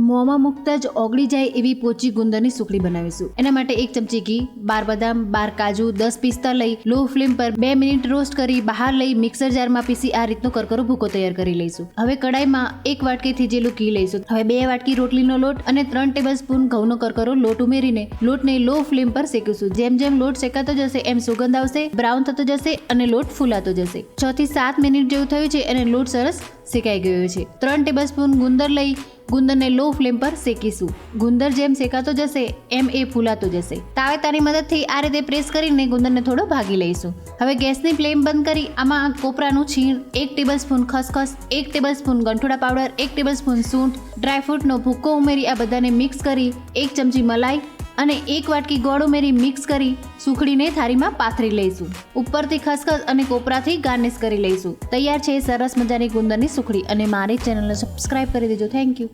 મોંમાં મૂકતા જ ઓગળી જાય એવી પોચી ગુંદરની સુખડી બનાવીશું। એના માટે 1 ચમચી ઘી, 12 બદામ, 12 કાજુ, 10 પિસ્તા લઈ લો ફ્લેમ પર 2 મિનિટ રોસ્ટ કરી બહાર લઈ મિક્સર જારમાં પીસી આ રીતનો કરકરો ભૂકો તૈયાર કરી લઈશું। હવે કડાઈમાં 1 વાટકી થીજેલું ઘી લઈશું। હવે 2 વાટકી રોટલીનો લોટ અને 3 ટેબલસ્પૂન ઘઉંનો કરકરો લોટ ઉમેરીને લોટને લો ફ્લેમ પર શેકીશું। જેમ જેમ લોટ શેકાતો જશે એમ સુગંધ આવશે, બ્રાઉન થતો જશે અને લોટ ફૂલાતો જશે। 6 થી 7 મિનિટ જેવું થયું છે અને લોટ સરસ શેકાઈ ગયો છે। 3 ટેબલસ્પૂન ગુંદર લઈ ગુંદરને લો ફ્લેમ પર શેકીશું। ગુંદર જેમ શેકાતો જશે એમ એ ફૂલાતો જશે। તાવેતાની મદદથી આ રીતે પ્રેસ કરીને ગુંદરને થોડો ભાગી લઈશું। હવે ગેસની ફ્લેમ બંધ કરી આમાં કોપરાનું છીણ, 1 ટેબલસ્પૂન ખસખસ, 1 ટેબલસ્પૂન ગંઠોડા પાવડર, 1 ટેબલસ્પૂન સૂંઠ, ડ્રાયફ્રૂટનો ભૂક્કો ઉમેરી આ બધાને મિક્સ કરી 1 ચમચી મલાઈ અને 1 વાટકી ગોળ ઉમેરી મિક્સ કરી સુખડીને થાળીમાં પાથરી લઈશું। ઉપરથી ખસખસ અને કોપરાથી ગાર્નિશ કરી લઈશું। તૈયાર છે સરસ મજાની ગુંદરની સુખડી અને મારી ચેનલને સબસ્ક્રાઇબ કરી દેજો। Thank you.